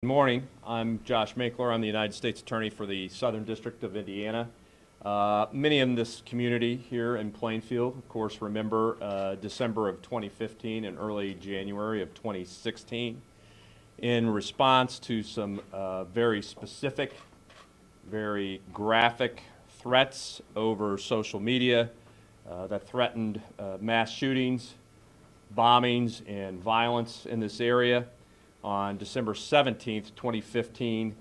Good morning. I'm Josh Makler. I'm the United States Attorney for the Southern District of Indiana. Many in this community here in Plainfield, of course, remember December of 2015 and early January of 2016. In response to some very specific, very graphic threats over social media that threatened mass shootings, bombings, and violence in this area, on December 17th, 2015,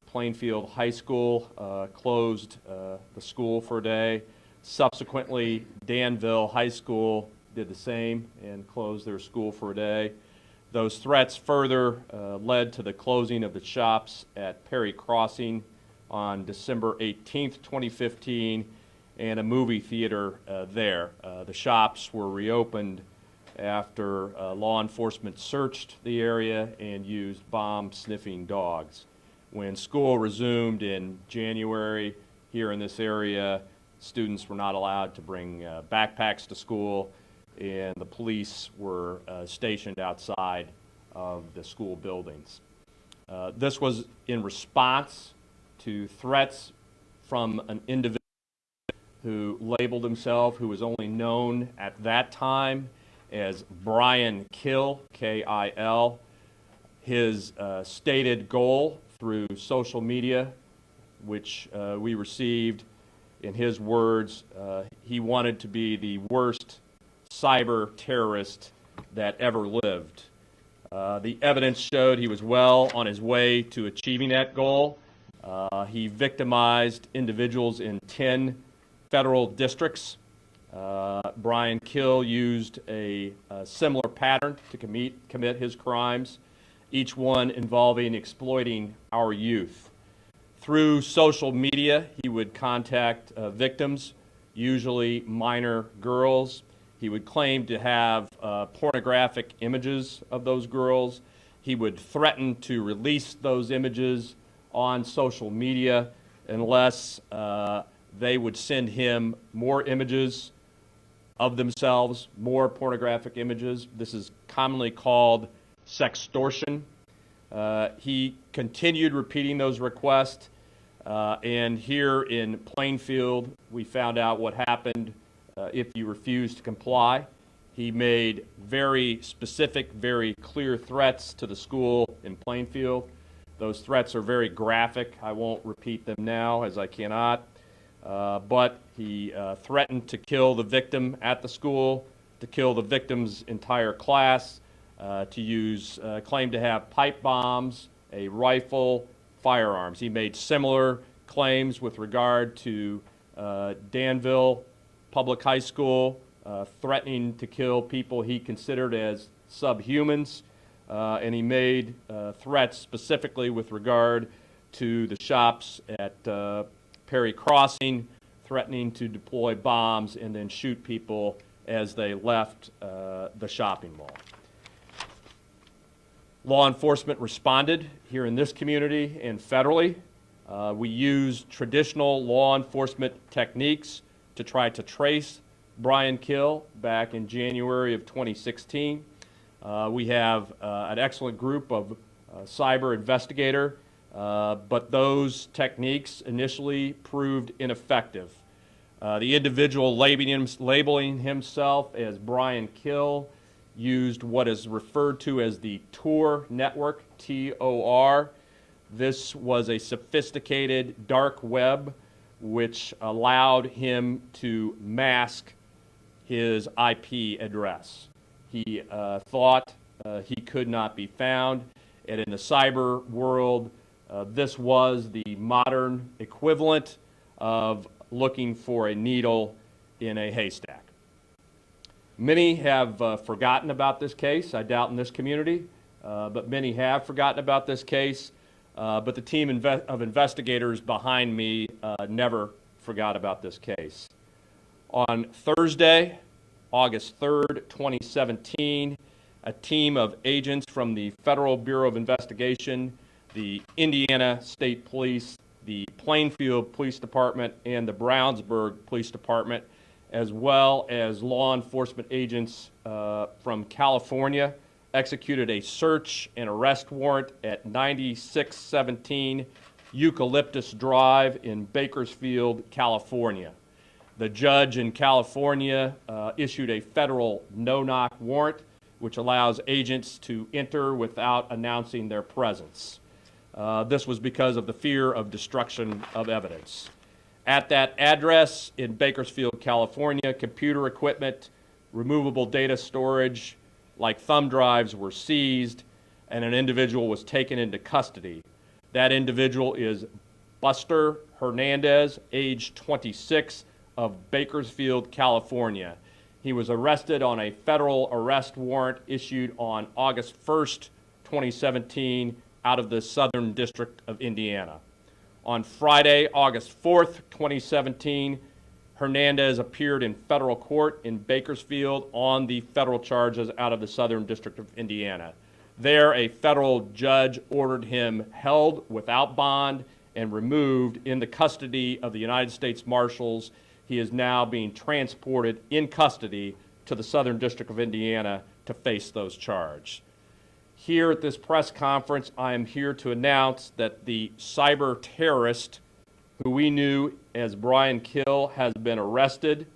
Plainfield High School closed the school for a day. Subsequently, Danville High School did the same and closed their school for a day. Those threats further led to the closing of the shops at Perry Crossing on December 18th, 2015, and a movie theater there. The shops were reopened after law enforcement searched the area and used bomb-sniffing dogs. When school resumed in January here in this area, students were not allowed to bring backpacks to school, and the police were stationed outside of the school buildings. This was in response to threats from an individual who labeled himself, who was only known at that time as Brian Kil, K-I-L. His stated goal through social media, which we received, in his words, he wanted to be the worst cyber terrorist that ever lived. The evidence showed he was well on his way to achieving that goal. He victimized individuals in 10 federal districts. Brian Kil used a similar pattern to commit his crimes, each one involving exploiting our youth. Through social media, he would contact victims, usually minor girls. He would claim to have pornographic images of those girls. He would threaten to release those images on social media unless they would send him more images of themselves, more pornographic images. This is commonly called sextortion. He continued repeating those requests, and here in Plainfield, we found out what happened if you refused to comply. He made very specific, very clear threats to the school in Plainfield. Those threats are very graphic. I won't repeat them now, as I cannot. But he threatened to kill the victim at the school, to kill the victim's entire class, to claim to have pipe bombs, a rifle, firearms. He made similar claims with regard to Danville Public High School, threatening to kill people he considered as subhumans, and he made threats specifically with regard to the shops at Perry Crossing, threatening to deploy bombs and then shoot people as they left the shopping mall. Law enforcement responded here in this community and federally. We used traditional law enforcement techniques to try to trace Brian Kil back in January of 2016. We have an excellent group of cyber investigators, but those techniques initially proved ineffective. The individual labeling himself as Brian Kil used what is referred to as the Tor network, T-O-R. This was a sophisticated dark web which allowed him to mask his IP address. He thought he could not be found, and in the cyber world, this was the modern equivalent of looking for a needle in a haystack. Many have forgotten about this case. I doubt in this community, but many have forgotten about this case. But the team of investigators behind me never forgot about this case. On Thursday, August 3rd, 2017, a team of agents from the Federal Bureau of Investigation, the Indiana State Police, the Plainfield Police Department, and the Brownsburg Police Department, as well as law enforcement agents from California executed a search and arrest warrant at 9617 Eucalyptus Drive in Bakersfield, California. The judge in California issued a federal no-knock warrant, which allows agents to enter without announcing their presence. This was because of the fear of destruction of evidence. At that address in Bakersfield, California, computer equipment, removable data storage, like thumb drives, were seized, and an individual was taken into custody. That individual is Buster Hernandez, age 26, of Bakersfield, California. He was arrested on a federal arrest warrant issued on August 1st, 2017, out of the Southern District of Indiana. On Friday, August 4th, 2017, Hernandez appeared in federal court in Bakersfield on the federal charges out of the Southern District of Indiana. There, a federal judge ordered him held without bond and removed in the custody of the United States Marshals. He is now being transported in custody to the Southern District of Indiana to face those charges. Here at this press conference, I am here to announce that the cyber terrorist who we knew as Brian Kil has been arrested.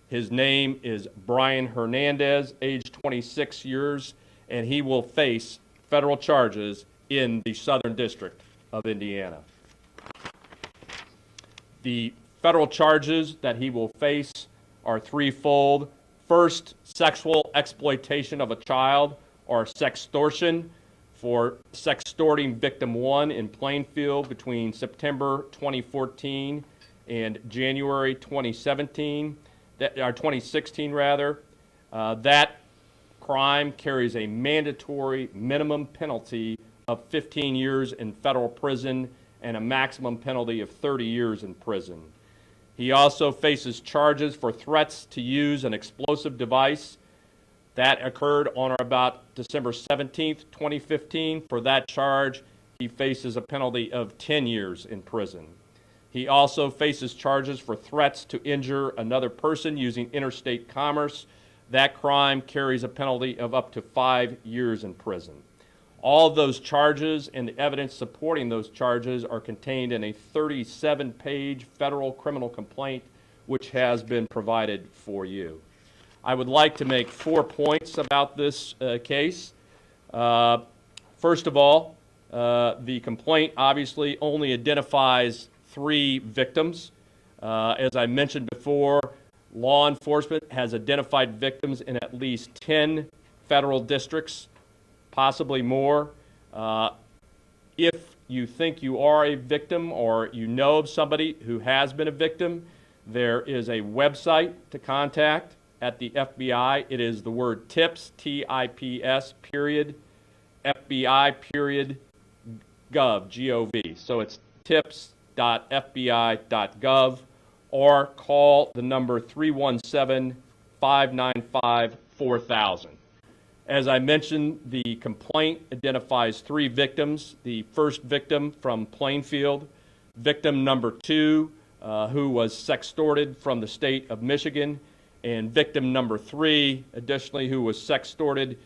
His name is Brian Hernandez, age 26 years, and he will face federal charges in the Southern District of Indiana. The federal charges that he will face are threefold. First, sexual exploitation of a child, or sextortion, for sextorting victim 1 in Plainfield between September 2014 and January 2016 rather. That crime carries a mandatory minimum penalty of 15 years in federal prison and a maximum penalty of 30 years in prison. He also faces charges for threats to use an explosive device. That occurred on or about December 17th, 2015. For that charge, he faces a penalty of 10 years in prison. He also faces charges for threats to injure another person using interstate commerce. That crime carries a penalty of up to 5 years in prison. All of those charges and the evidence supporting those charges are contained in a 37-page federal criminal complaint, which has been provided for you. I would like to make 4 points about this case. First of all, the complaint obviously only identifies 3 victims. As I mentioned before, law enforcement has identified victims in at least 10 federal districts, possibly more. If you think you are a victim or you know of somebody who has been a victim, there is a website to contact at the FBI. It is the word TIPS, T-I-P-S, period, FBI, period, gov, G-O-V. So it's tips.fbi.gov, or call the number 317-595-4000. As I mentioned, the complaint identifies 3 victims. The first victim from Plainfield, victim number 2, who was sextorted from the state of Michigan, and victim number 3, additionally, who was sextorted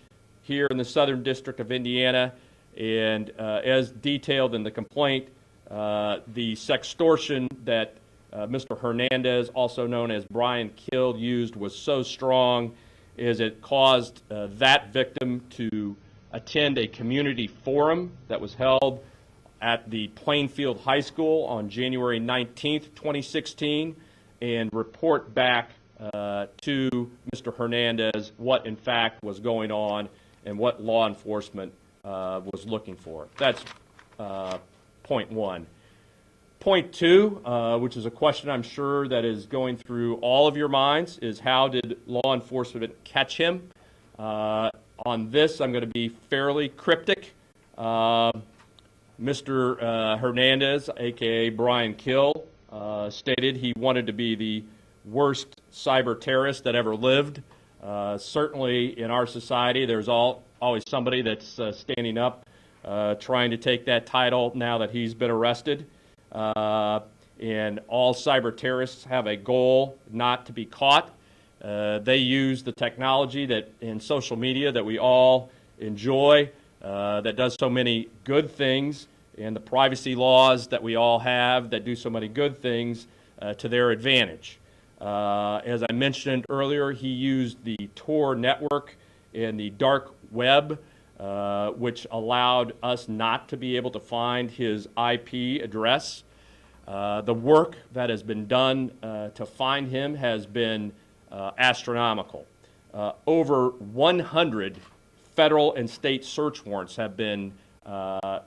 here in the Southern District of Indiana. And as detailed in the complaint, the sextortion that Mr. Hernandez, also known as Brian Kil, used was so strong as it caused that victim to attend a community forum that was held at the Plainfield High School on January 19th, 2016, and report back to Mr. Hernandez what in fact was going on and what law enforcement was looking for. That's point 1. Point 2, which is a question I'm sure that is going through all of your minds, is how did law enforcement catch him? On this, I'm going to be fairly cryptic. Mr. Hernandez, aka Brian Kil, stated he wanted to be the worst cyber terrorist that ever lived. Certainly in our society, there's always somebody that's standing up, trying to take that title now that he's been arrested. And all cyber terrorists have a goal not to be caught. They use the technology that in social media that we all enjoy, that does so many good things, and the privacy laws that we all have that do so many good things to their advantage. As I mentioned earlier, he used the Tor network and the dark web, which allowed us not to be able to find his IP address. The work that has been done to find him has been astronomical. Over 100 federal and state search warrants have been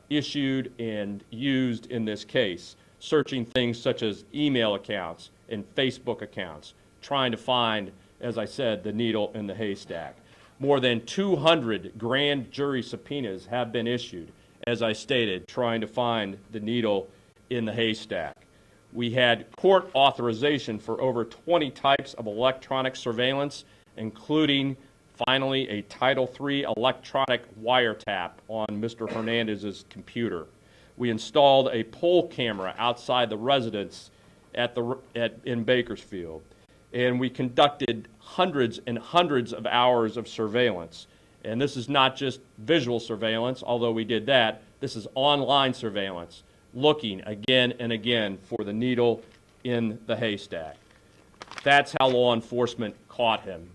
issued and used in this case, searching things such as email accounts and Facebook accounts, trying to find, as I said, the needle in the haystack. More than 200 grand jury subpoenas have been issued, as I stated, trying to find the needle in the haystack. We had court authorization for over 20 types of electronic surveillance, including, finally, a Title III electronic wiretap on Mr. Hernandez's computer. We installed a poll camera outside the residence in Bakersfield, and we conducted hundreds and hundreds of hours of surveillance. And this is not just visual surveillance, although we did that. This is online surveillance, looking again and again for the needle in the haystack. That's how law enforcement caught him.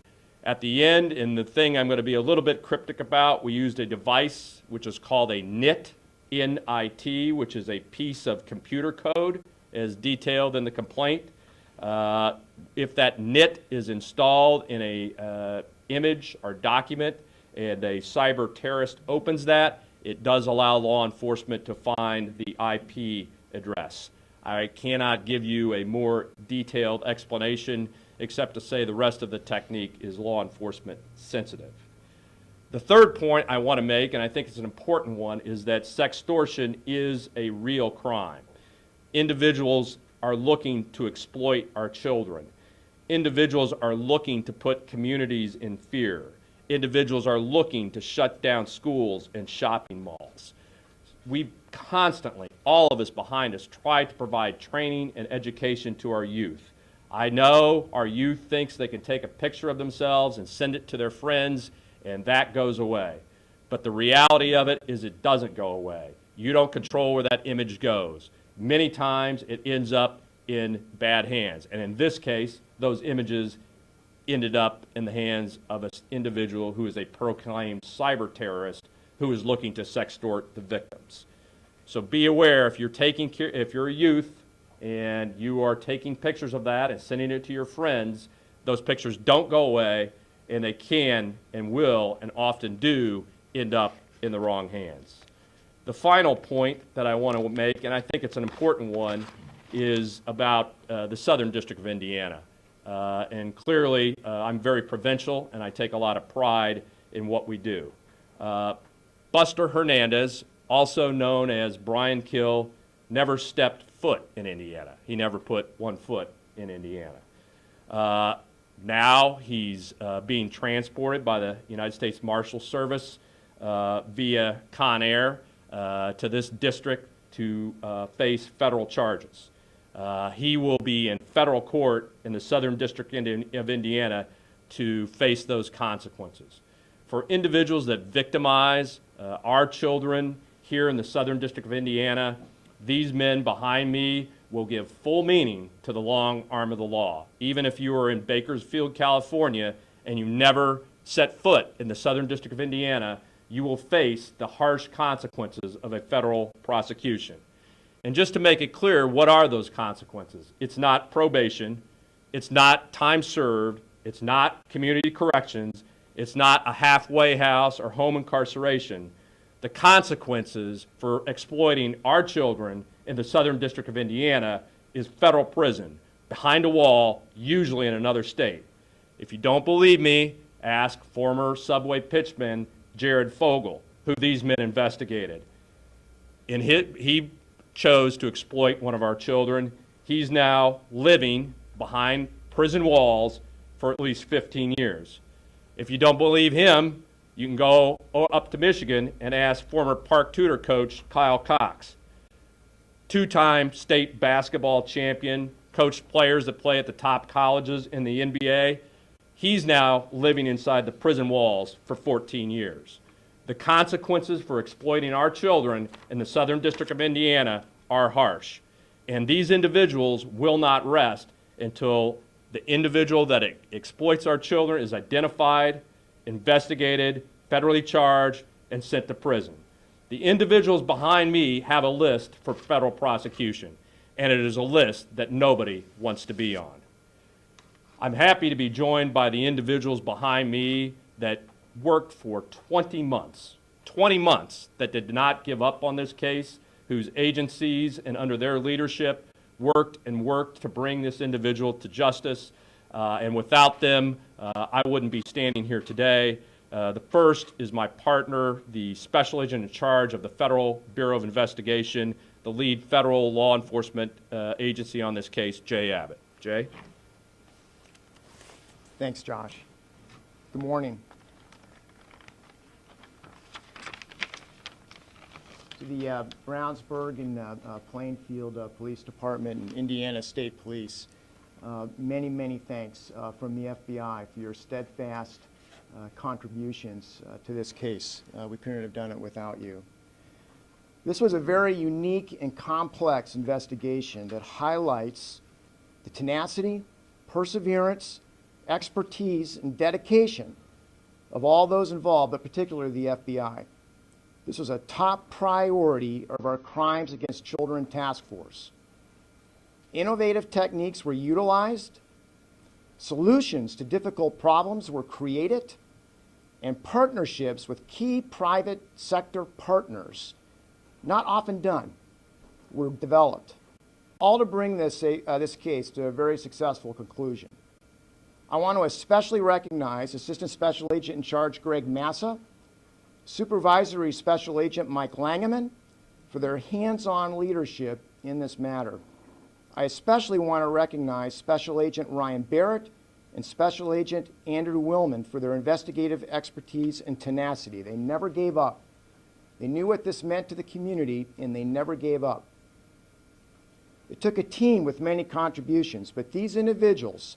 At the end, and the thing I'm going to be a little bit cryptic about, we used a device which is called a NIT, N-I-T, which is a piece of computer code as detailed in the complaint. If that NIT is installed in a image or document and a cyber terrorist opens that, it does allow law enforcement to find the IP address. I cannot give you a more detailed explanation except to say the rest of the technique is law enforcement sensitive. The third point I want to make, and I think it's an important one, is that sextortion is a real crime. Individuals are looking to exploit our children. Individuals are looking to put communities in fear. Individuals are looking to shut down schools and shopping malls. We constantly, all of us behind us, try to provide training and education to our youth. I know our youth thinks they can take a picture of themselves and send it to their friends, and that goes away. But the reality of it is it doesn't go away. You don't control where that image goes. Many times it ends up in bad hands. And in this case, those images ended up in the hands of an individual who is a proclaimed cyber terrorist who is looking to sextort the victims. So be aware, if you're a youth and you are taking pictures of that and sending it to your friends, those pictures don't go away, and they can and will and often do end up in the wrong hands. The final point that I want to make, and I think it's an important one, is about the Southern District of Indiana. And clearly, I'm very provincial, and I take a lot of pride in what we do. Buster Hernandez, also known as Brian Kil, never stepped foot in Indiana. He never put one foot in Indiana. Now he's being transported by the United States Marshal Service via Con Air to this district to face federal charges. He will be in federal court in the Southern District of Indiana to face those consequences. For individuals that victimize our children here in the Southern District of Indiana, these men behind me will give full meaning to the long arm of the law. Even if you are in Bakersfield, California, and you never set foot in the Southern District of Indiana, you will face the harsh consequences of a federal prosecution. And just to make it clear, what are those consequences? It's not probation, it's not time served, it's not community corrections, it's not a halfway house or home incarceration. The consequences for exploiting our children in the Southern District of Indiana is federal prison, behind a wall, usually in another state. If you don't believe me, ask former Subway pitchman Jared Fogle, who these men investigated. And he chose to exploit one of our children. He's now living behind prison walls for at least 15 years. If you don't believe him, you can go up to Michigan and ask former Park Tudor coach Kyle Cox. Two-time state basketball champion, coached players that play at the top colleges in the NBA. He's now living inside the prison walls for 14 years. The consequences for exploiting our children in the Southern District of Indiana are harsh. And these individuals will not rest until the individual that exploits our children is identified, investigated, federally charged, and sent to prison. The individuals behind me have a list for federal prosecution, and it is a list that nobody wants to be on. I'm happy to be joined by the individuals behind me that worked for 20 months that did not give up on this case, whose agencies and under their leadership worked to bring this individual to justice. And without them, I wouldn't be standing here today. The first is my partner, the special agent in charge of the Federal Bureau of Investigation, the lead federal law enforcement agency on this case, Jay Abbott. Jay? Thanks, Josh. Good morning. To the Brownsburg and Plainfield Police Department and Indiana State Police, many, many thanks from the FBI for your steadfast contributions to this case. We couldn't have done it without you. This was a very unique and complex investigation that highlights the tenacity, perseverance, expertise, and dedication of all those involved, but particularly the FBI. This was a top priority of our Crimes Against Children Task Force. Innovative techniques were utilized, solutions to difficult problems were created, and partnerships with key private sector partners, not often done, were developed, all to bring this case to a very successful conclusion. I want to especially recognize Assistant Special Agent in Charge Greg Massa, Supervisory Special Agent Mike Langeman for their hands-on leadership in this matter. I especially want to recognize Special Agent Ryan Barrett and Special Agent Andrew Willman for their investigative expertise and tenacity. They never gave up. They knew what this meant to the community, and they never gave up. It took a team with many contributions, but these individuals,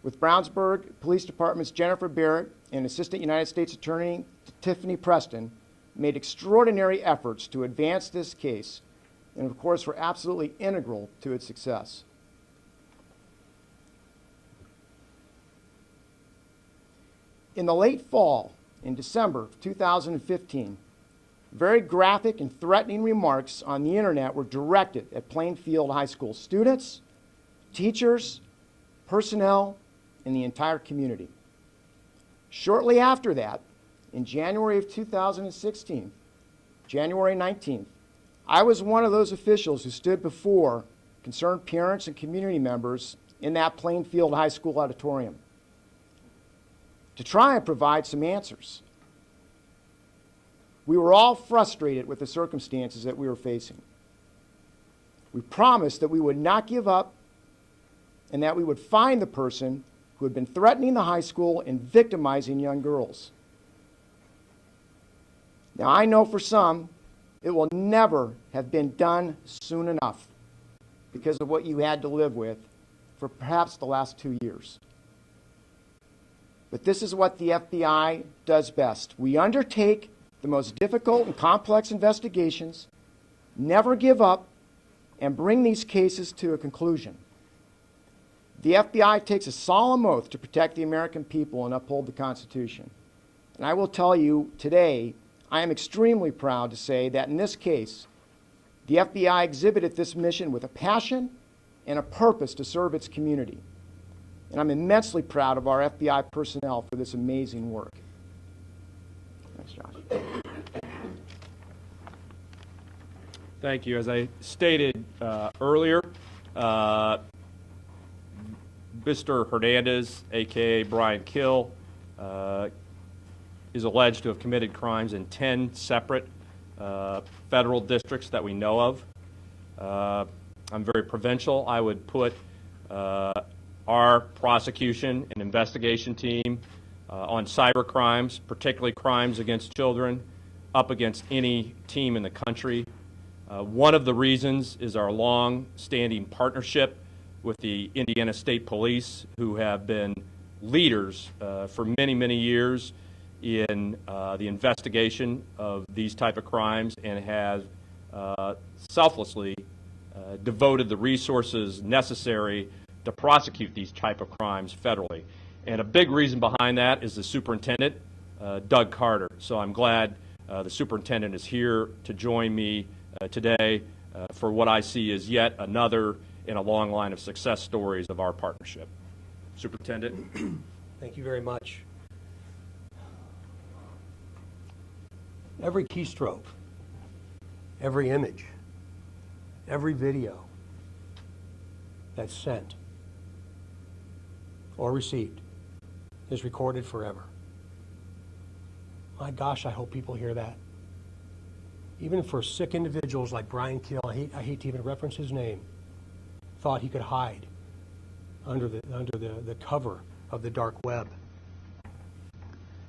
with Brownsburg Police Department's Jennifer Barrett and Assistant United States Attorney Tiffany Preston, made extraordinary efforts to advance this case, and of course were absolutely integral to its success. In the late fall, in December of 2015, very graphic and threatening remarks on the internet were directed at Plainfield High School students, teachers, personnel, and the entire community. Shortly after that, in January of 2016, January 19th, I was one of those officials who stood before concerned parents and community members in that Plainfield High School auditorium to try and provide some answers. We were all frustrated with the circumstances that we were facing. We promised that we would not give up and that we would find the person who had been threatening the high school and victimizing young girls. Now, I know for some, it will never have been done soon enough because of what you had to live with for perhaps the last 2 years. But this is what the FBI does best. We undertake the most difficult and complex investigations, never give up, and bring these cases to a conclusion. The FBI takes a solemn oath to protect the American people and uphold the Constitution. And I will tell you today, I am extremely proud to say that in this case, the FBI exhibited this mission with a passion and a purpose to serve its community. And I'm immensely proud of our FBI personnel for this amazing work. Thanks, Josh. Thank you. As I stated earlier, Mr. Hernandez, a.k.a. Brian Kil, is alleged to have committed crimes in 10 separate federal districts that we know of. I'm very provincial. I would put our prosecution and investigation team on cyber crimes, particularly crimes against children, up against any team in the country. One of the reasons is our long-standing partnership with the Indiana State Police, who have been leaders for many, many years in the investigation of these type of crimes and has selflessly devoted the resources necessary to prosecute these type of crimes federally. And a big reason behind that is the superintendent, Doug Carter. So I'm glad the superintendent is here to join me today for what I see as yet another in a long line of success stories of our partnership. Superintendent. Thank you very much. Every keystroke, every image, every video that's sent or received is recorded forever. My gosh, I hope people hear that. Even for sick individuals like Brian Kil, I hate to even reference his name, thought he could hide under the cover of the dark web.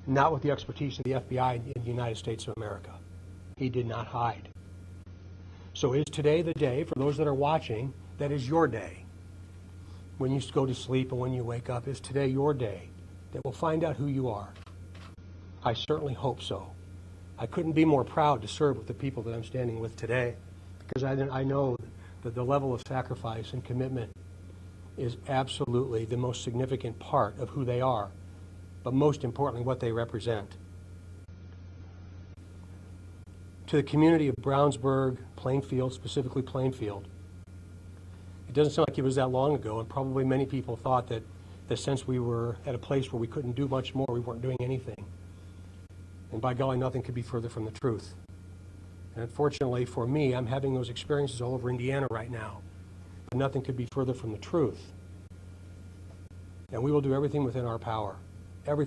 Not with the expertise of the FBI in the United States of America. He did not hide. So is today the day, for those that are watching, that is your day? When you go to sleep and when you wake up, is today your day that we'll find out who you are? I certainly hope so. I couldn't be more proud to serve with the people that I'm standing with today, because I know that the level of sacrifice and commitment is absolutely the most significant part of who they are, but most importantly, what they represent. To the community of Brownsburg, Plainfield, specifically Plainfield, it doesn't sound like it was that long ago, and probably many people thought that since we were at a place where we couldn't do much more, we weren't doing anything. And by golly, nothing could be further from the truth. And unfortunately for me, I'm having those experiences all over Indiana right now. But nothing could be further from the truth. And we will do everything within our power, every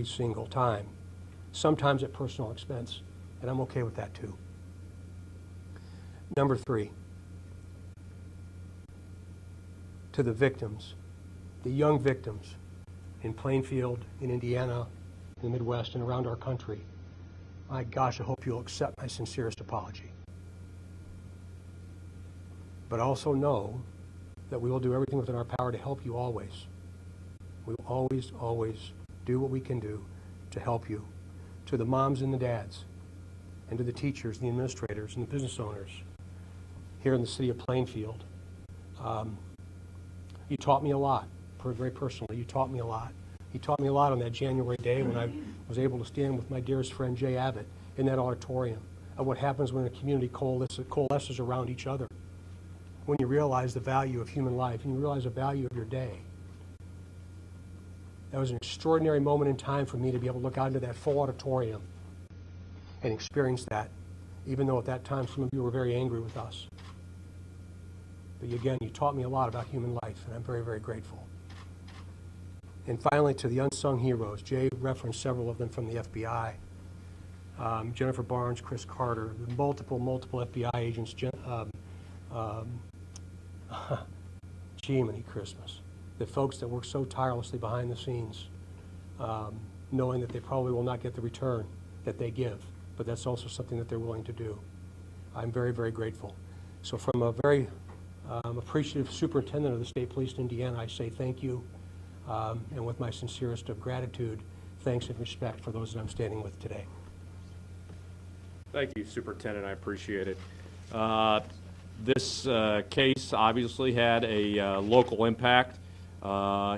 single time, sometimes at personal expense. And I'm okay with that too. Number 3, to the victims, the young victims in Plainfield, in Indiana, in the Midwest, and around our country. My gosh, I hope you'll accept my sincerest apology. But also know that we will do everything within our power to help you always. We will always, always do what we can do to help you. To the moms and the dads, and to the teachers, and the administrators, and the business owners here in the city of Plainfield. You taught me a lot, very personally. You taught me a lot. You taught me a lot on that January day when I was able to stand with my dearest friend Jay Abbott in that auditorium of what happens when a community coalesces around each other. When you realize the value of human life and you realize the value of your day. That was an extraordinary moment in time for me to be able to look out into that full auditorium and experience that, even though at that time some of you were very angry with us. But again, you taught me a lot about human life, and I'm very, very grateful. And finally, to the unsung heroes, Jay referenced several of them from the FBI. Jennifer Barnes, Chris Carter, the multiple FBI agents, Jiminy Christmas. The folks that work so tirelessly behind the scenes, knowing that they probably will not get the return that they give, but that's also something that they're willing to do. I'm very, very grateful. So from a very appreciative superintendent of the State Police in Indiana, I say thank you. And with my sincerest of gratitude, thanks and respect for those that I'm standing with today. Thank you, Superintendent. I appreciate it. This case obviously had a local impact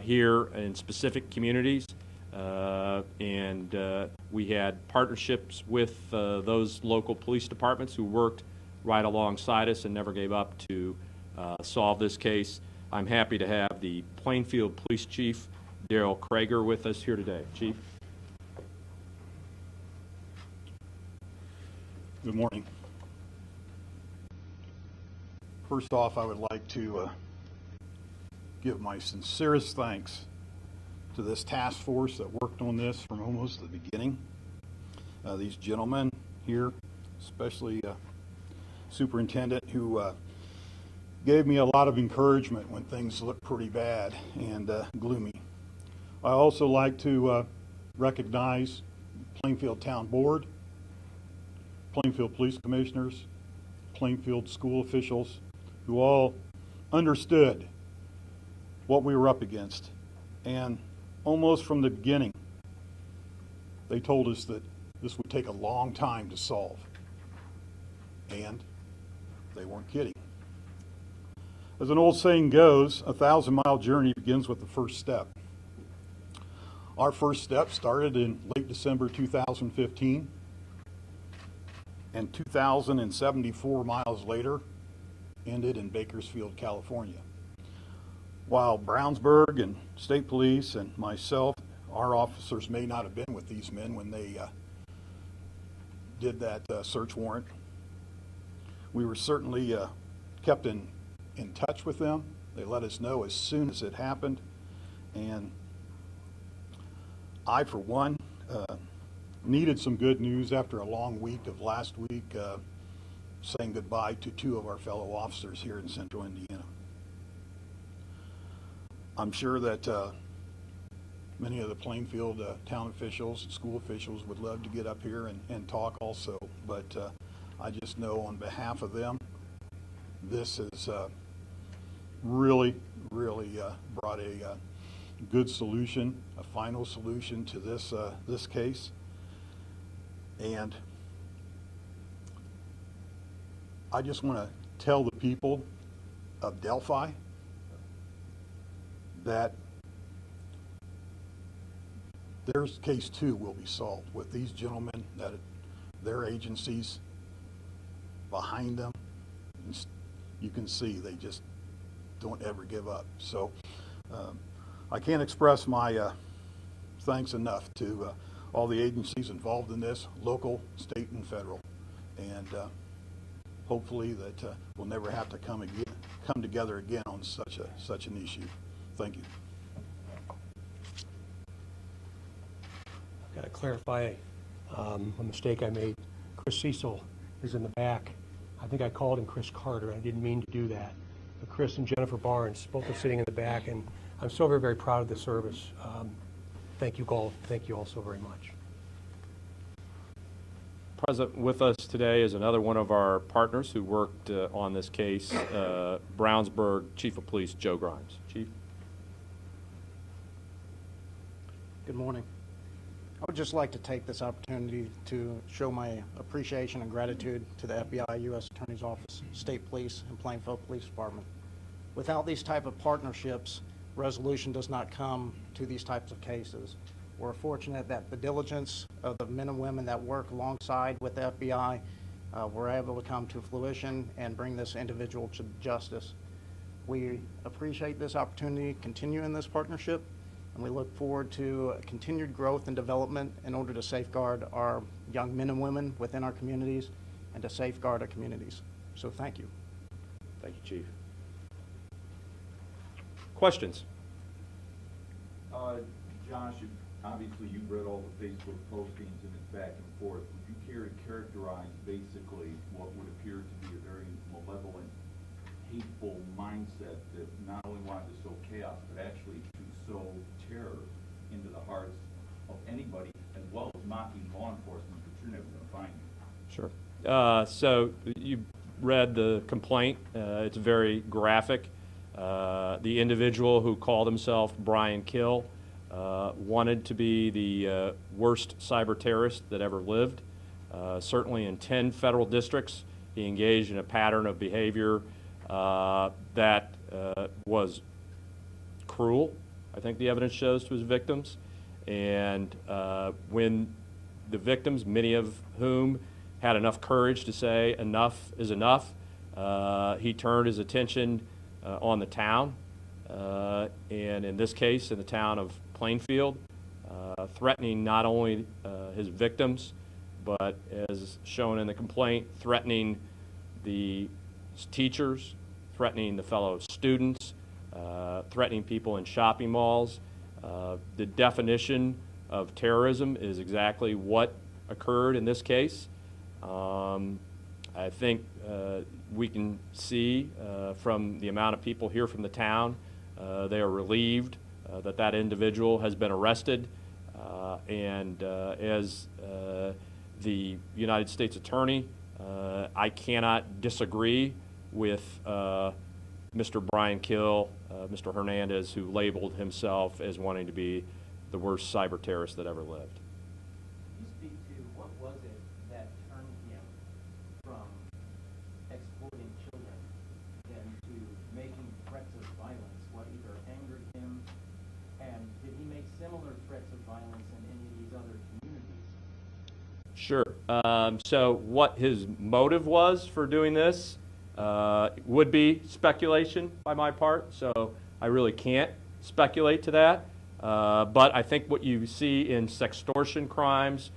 here in specific communities, and we had partnerships with those local police departments who worked right alongside us and never gave up to solve this case. I'm happy to have the Plainfield Police Chief, Daryl Krager, with us here today. Chief. Good morning. First off, I would like to give my sincerest thanks to this task force that worked on this from almost the beginning. These gentlemen here, especially Superintendent, who gave me a lot of encouragement when things looked pretty bad and gloomy. I also like to recognize Plainfield Town Board, Plainfield Police Commissioners, Plainfield school officials, who all understood what we were up against. And almost from the beginning, They told us that this would take a long time to solve. And they weren't kidding. As an old saying goes, a 1,000-mile journey begins with the first step. Our first step started in late December 2015, and 2,074 miles later ended in Bakersfield, California. While Brownsburg and State Police and myself, our officers may not have been with these men when they did that search warrant, we were certainly kept in touch with them. They let us know as soon as it happened, and I, for one, needed some good news after a long week of last week saying goodbye to 2 of our fellow officers here in Central Indiana. I'm sure that many of the Plainfield town officials and school officials would love to get up here and talk also, but I just know on behalf of them, this has really brought a good solution, a final solution to this case. And I just want to tell the people of Delphi that their case too will be solved with these gentlemen, that their agencies behind them. You can see they just don't ever give up. So I can't express my thanks enough to all the agencies involved in this, local, state, and federal. And hopefully that we'll never have to come together again on such an issue. Thank you. I've got to clarify a mistake I made. Chris Cecil is in the back. I think I called him Chris Carter. I didn't mean to do that. But Chris and Jennifer Barnes, both are sitting in the back, and I'm so very proud of the service. Thank you all. Thank you all so very much. Present with us today is another one of our partners who worked on this case, Brownsburg Chief of Police Joe Grimes. Chief. Good morning. I would just like to take this opportunity to show my appreciation and gratitude to the FBI, U.S. Attorney's Office, State Police, and Plainfield Police Department. Without these type of partnerships, resolution does not come to these types of cases. We're fortunate that the diligence of the men and women that work alongside with the FBI were able to come to fruition and bring this individual to justice. We appreciate this opportunity, continue in this partnership, and we look forward to continued growth and development in order to safeguard our young men and women within our communities and to safeguard our communities. So thank you. Thank you, Chief. Questions? Josh, obviously you've read all the Facebook postings and it's back and forth. Would you care to characterize basically what would appear to be a very malevolent, hateful mindset that not only wanted to sow chaos, but actually to sow terror into the hearts of anybody, as well as mocking law enforcement, but you're never going to find it? Sure. So you read the complaint. It's very graphic. The individual who called himself Brian Kil wanted to be the worst cyber terrorist that ever lived. Certainly in 10 federal districts, he engaged in a pattern of behavior that was cruel, I think the evidence shows, to his victims. And when the victims, many of whom had enough courage to say enough is enough, he turned his attention on the town, and in this case, in the town of Plainfield, threatening not only his victims, but as shown in the complaint, threatening the teachers, threatening the fellow students, threatening people in shopping malls. The definition of terrorism is exactly what occurred in this case. I think we can see from the amount of people here from the town, they are relieved that that individual has been arrested. And as the United States Attorney, I cannot disagree with Mr. Brian Kil, Mr. Hernandez, who labeled himself as wanting to be the worst cyber terrorist that ever lived. Sure. So what his motive was for doing this would be speculation by my part, so I really can't speculate to that. But I think what you see in sextortion crimes,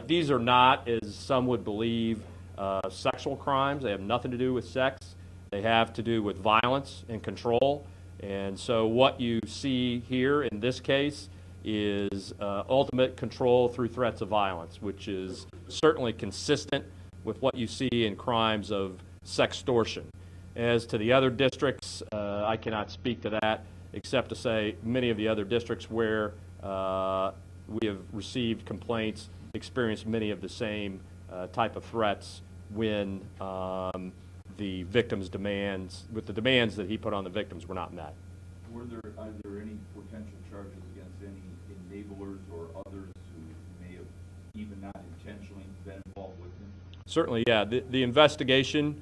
these are not, as some would believe, sexual crimes. They have nothing to do with sex. They have to do with violence and control. And so what you see here in this case is ultimate control through threats of violence, which is certainly consistent with what you see in crimes of sextortion. As to the other districts, I cannot speak to that, except to say many of the other districts where we have received complaints experienced many of the same type of threats when the victim's demands, with the demands that he put on the victims, were not met. Are there any potential charges against any enablers or others who may have even not intentionally been involved with him? Certainly, yeah. The investigation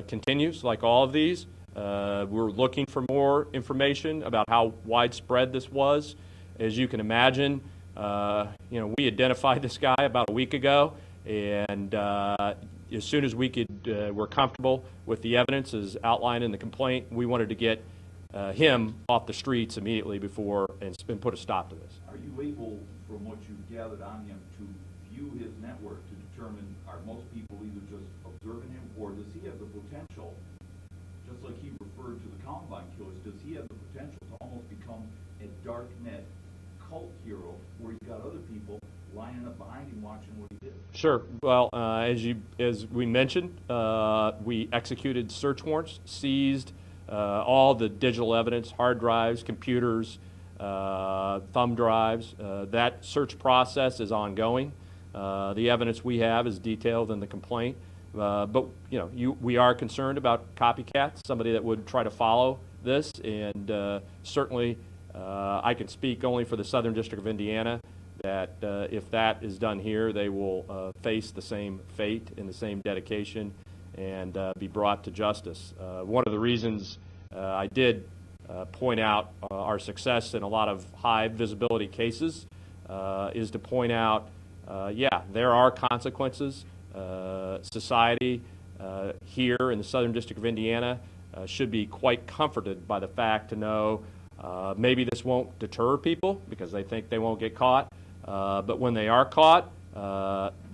continues, like all of these. We're looking for more information about how widespread this was. As you can imagine, we identified this guy about a week ago, and as soon as we were comfortable with the evidence as outlined in the complaint, we wanted to get him off the streets immediately before and put a stop to this. Are you able, from what you've gathered on him, to view his network to determine, are most people either just observing him, or does he have the potential, just like he referred to the Columbine killers, does he have the potential to almost become a darknet cult hero where he's got other people lining up behind him watching what he did? Sure. Well, as we mentioned, we executed search warrants, seized all the digital evidence, hard drives, computers, thumb drives. That search process is ongoing. The evidence we have is detailed in the complaint. But we are concerned about copycats, somebody that would try to follow this, and certainly I can speak only for the Southern District of Indiana that if that is done here, they will face the same fate and the same dedication and be brought to justice. One of the reasons I did point out our success in a lot of high visibility cases is to point out, there are consequences. Society here in the Southern District of Indiana should be quite comforted by the fact to know maybe this won't deter people because they think they won't get caught, but when they are caught,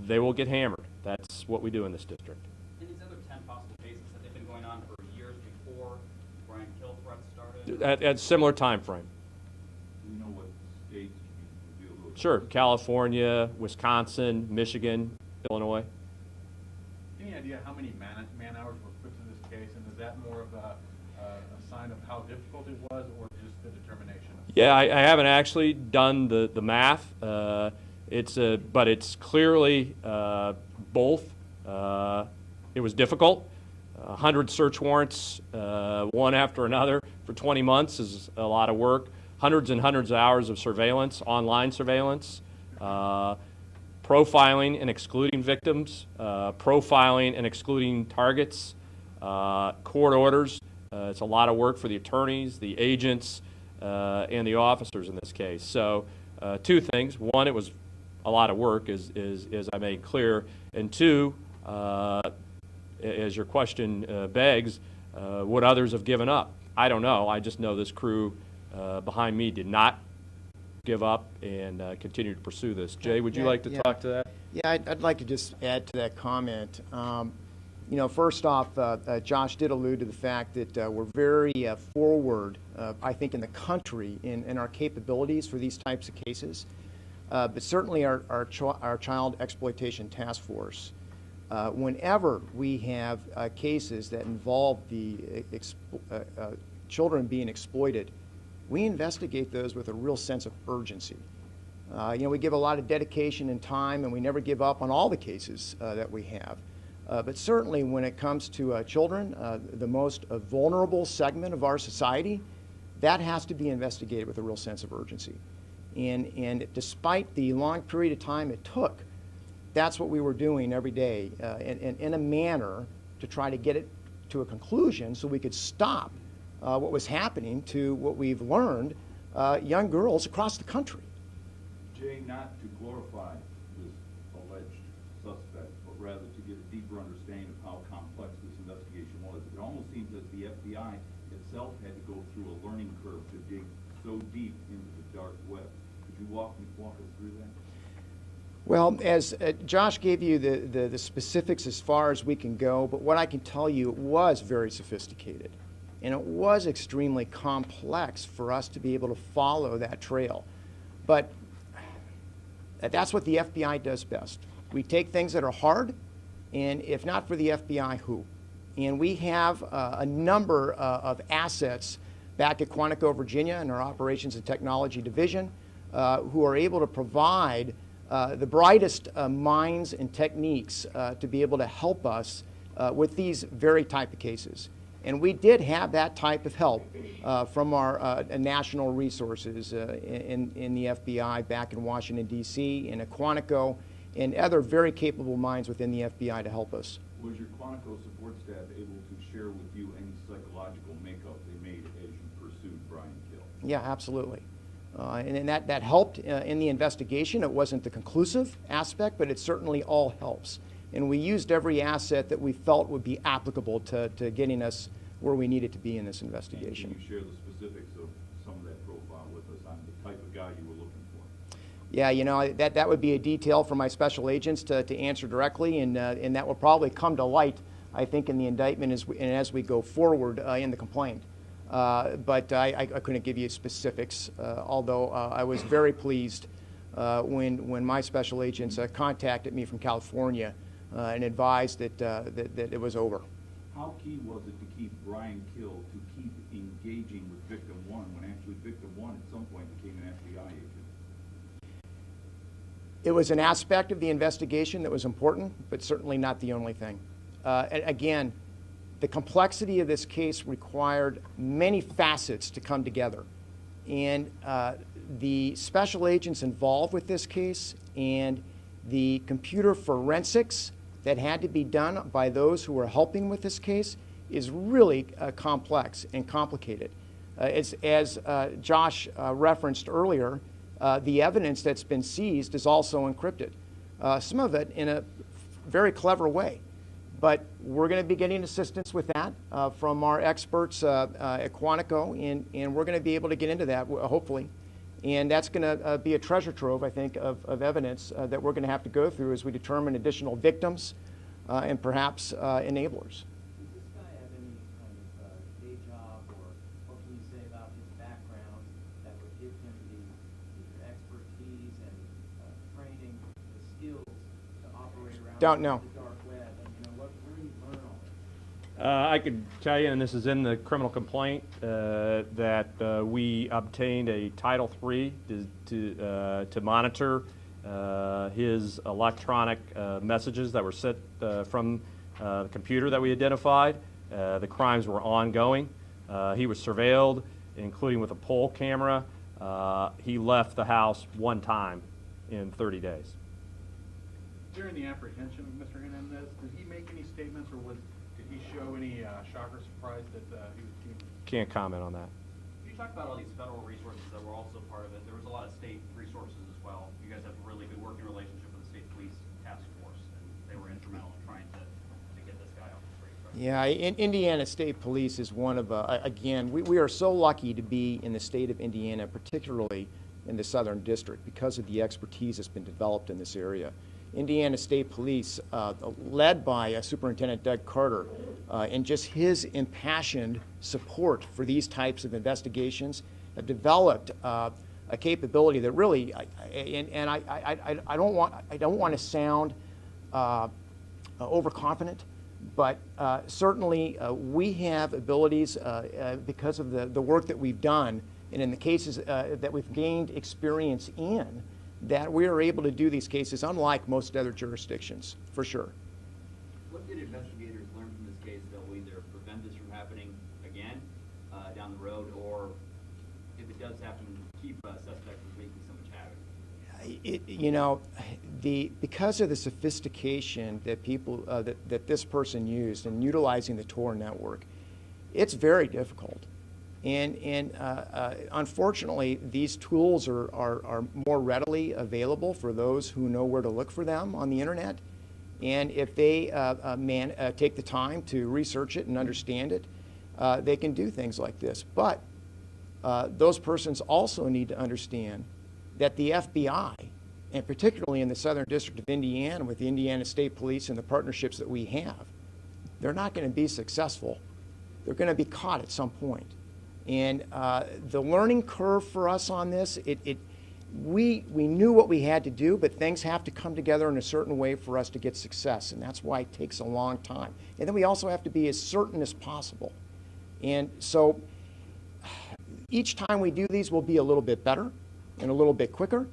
they will get hammered. That's what we do in this district. In these other 10 possible cases, have they been going on for years before Brian Kil threats started? At similar time frame. Do you know what states you reveal those? Sure, California, Wisconsin, Michigan, Illinois. Any idea how many man-hours were put to this case, and is that more of a sign of how difficult it was, or just the determination? Yeah, I haven't actually done the math. But it's clearly both. It was difficult. 100 search warrants, one after another, for 20 months is a lot of work. Hundreds and hundreds of hours of surveillance, online surveillance, profiling and excluding victims, profiling and excluding targets, court orders. It's a lot of work for the attorneys, the agents, and the officers in this case. So two things. One, it was a lot of work, as I made clear. And two, as your question begs, would others have given up? I don't know. I just know this crew behind me did not give up and continue to pursue this. Jay, would you like to talk to that? Yeah, I'd like to just add to that comment. First off, Josh did allude to the fact that we're very forward, I think, in the country in our capabilities for these types of cases. But certainly our Child Exploitation Task Force, whenever we have cases that involve the children being exploited, we investigate those with a real sense of urgency. We give a lot of dedication and time, and we never give up on all the cases that we have. But certainly when it comes to children, the most vulnerable segment of our society, that has to be investigated with a real sense of urgency. And despite the long period of time it took, that's what we were doing every day in a manner to try to get it to a conclusion so we could stop what was happening to what we've learned, young girls across the country. Jay, not to glorify this alleged the FBI itself had to go through a learning curve to dig so deep into the dark web. Could you walk us through that? Well, as Josh gave you the specifics as far as we can go, but what I can tell you, it was very sophisticated. And it was extremely complex for us to be able to follow that trail. But that's what the FBI does best. We take things that are hard, and if not for the FBI, who? And we have a number of assets back at Quantico, Virginia, in our Operations and Technology Division, who are able to provide the brightest minds and techniques to be able to help us with these very type of cases. And we did have that type of help from our national resources in the FBI back in Washington, D.C., in Quantico, and other very capable minds within the FBI to help us. Was your Quantico support staff able to share with you any psychological makeup they made as you pursued Brian Kil? Yeah, absolutely. And that helped in the investigation. It wasn't the conclusive aspect, but it certainly all helps. And we used every asset that we felt would be applicable to getting us where we needed to be in this investigation. And can you share the specifics of some of that profile with us on the type of guy you were looking for? Yeah, you know, that would be a detail for my special agents to answer directly, and that will probably come to light, I think, in the indictment as we go forward in the complaint. But I couldn't give you specifics, although I was very pleased when my special agents contacted me from California and advised that it was over. How key was it to keep Brian Kil to keep engaging with victim one when actually victim one at some point became an FBI agent? It was an aspect of the investigation that was important, but certainly not the only thing. Again, the complexity of this case required many facets to come together. And the special agents involved with this case and the computer forensics that had to be done by those who were helping with this case is really complex and complicated. As Josh referenced earlier, the evidence that's been seized is also encrypted. Some of it in a very clever way. But we're going to be getting assistance with that from our experts at Quantico, and we're going to be able to get into that, hopefully. And that's going to be a treasure trove, I think, of evidence that we're going to have to go through as we determine additional victims and perhaps enablers. Does this guy have any kind of day job, or what can you say about his background that would give him the expertise and training, the skills to operate around Don't know. the dark web? And, you know, where do you learn all this? I could tell you, and this is in the criminal complaint, that we obtained a Title III to monitor his electronic messages that were sent from the computer that we identified. The crimes were ongoing. He was surveilled, including with a poll camera. He left the house one time in 30 days. During the apprehension of Mr. Hernandez, did he make any statements, or did he show any shock or surprise that he was being? Can't comment on that. You talked about all these federal resources that were also part of it. There was a lot of state resources as well. You guys have a really good working relationship with the state police task force, and they were instrumental in trying to get this guy off the street. Right? Yeah, Indiana State Police is one of, again, we are so lucky to be in the state of Indiana, particularly in the Southern District, because of the expertise that's been developed in this area. Indiana State Police, led by Superintendent Doug Carter, and just his impassioned support for these types of investigations, have developed a capability that really, I don't want to sound overconfident, but certainly we have abilities because of the work that we've done, and in the cases that we've gained experience in, that we are able to do these cases unlike most other jurisdictions, for sure. What did investigators learn from this case that will either prevent this from happening again down the road, or if it does happen, keep a suspect from making so much havoc? You know, because of the sophistication that people that this person used in utilizing the Tor network, it's very difficult. And unfortunately, these tools are more readily available for those who know where to look for them on the internet. And if they take the time to research it and understand it, they can do things like this. But those persons also need to understand that the FBI, and particularly in the Southern District of Indiana with the Indiana State Police and the partnerships that we have, they're not going to be successful. They're going to be caught at some point. And the learning curve for us on this, we knew what we had to do, but things have to come together in a certain way for us to get success, and that's why it takes a long time. And then we also have to be as certain as possible. And so each time we do these, we'll be a little bit better and a little bit quicker,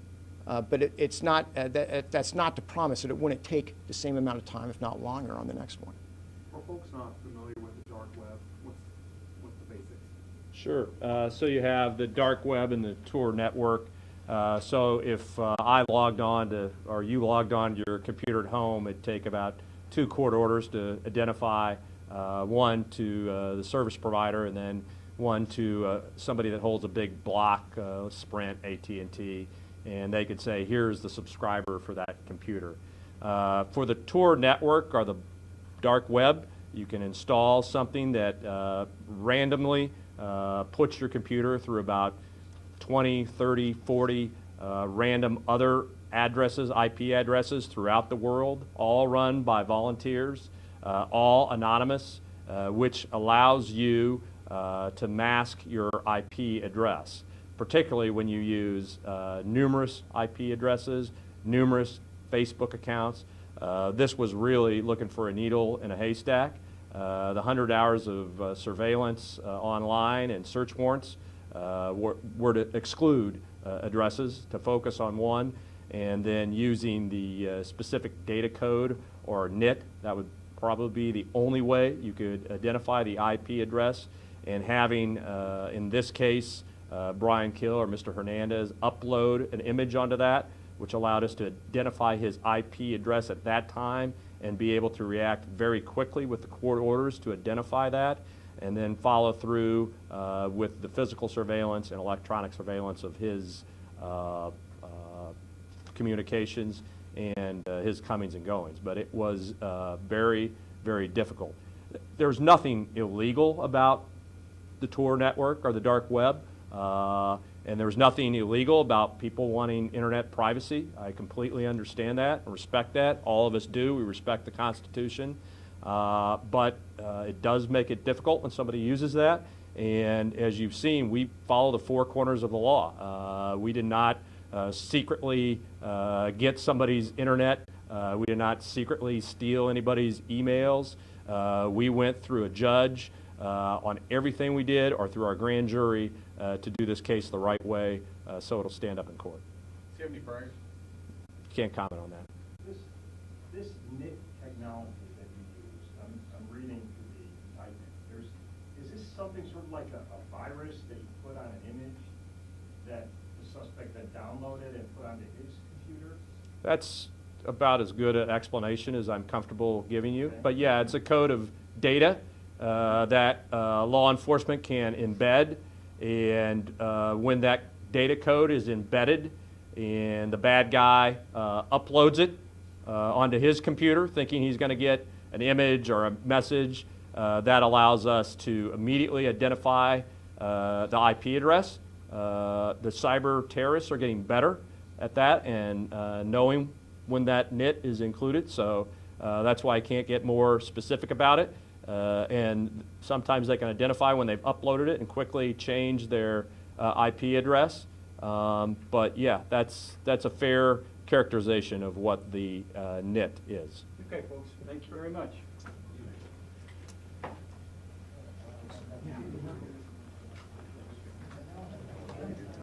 but it's not, that's not to promise that it wouldn't take the same amount of time, if not longer, on the next one. For folks not familiar with the dark web, what's the basics? Sure. So you have the dark web and the Tor network. So if I logged on to, or you logged on to your computer at home, it'd take about 2 court orders to identify one to the service provider and then one to somebody that holds a big block, Sprint, AT&T, and they could say, here's the subscriber for that computer. For the Tor network or the dark web, you can install something that randomly puts your computer through about 20, 30, 40 random other addresses, IP addresses throughout the world, all run by volunteers, all anonymous, which allows you to mask your IP address, particularly when you use numerous IP addresses, numerous Facebook accounts. This was really looking for a needle in a haystack. The 100 hours of surveillance online and search warrants were to exclude addresses, to focus on one, and then using the specific data code or NIT, that would probably be the only way you could identify the IP address, and having, in this case, Brian Kil or Mr. Hernandez upload an image onto that, which allowed us to identify his IP address at that time and be able to react very quickly with the court orders to identify that, and then follow through with the physical surveillance and electronic surveillance of his communications and his comings and goings. But it was very, very difficult. There's nothing illegal about the Tor network or the dark web, and there's nothing illegal about people wanting internet privacy. I completely understand that and respect that. All of us do. We respect the Constitution. But it does make it difficult when somebody uses that. And as you've seen, we follow the 4 corners of the law. We did not secretly get somebody's internet. We did not secretly steal anybody's emails. We went through a judge on everything we did, or through our grand jury, to do this case the right way, so it'll stand up in court. Do you have any priors? Can't comment on that. This NIT technology that you use, I'm reading through the indictment. Is this something sort of like a virus that you put on an image that the suspect then downloaded and put onto his computer? That's about as good an explanation as I'm comfortable giving you. Okay. But yeah, it's a code of data that law enforcement can embed, and when that data code is embedded and the bad guy uploads it onto his computer thinking he's going to get an image or a message, that allows us to immediately identify the IP address. The cyber terrorists are getting better at that and knowing when that NIT is included, so that's why I can't get more specific about it. And sometimes they can identify when they've uploaded it and quickly change their IP address. But yeah, that's a fair characterization of what the NIT is. Okay, folks, thank you very much.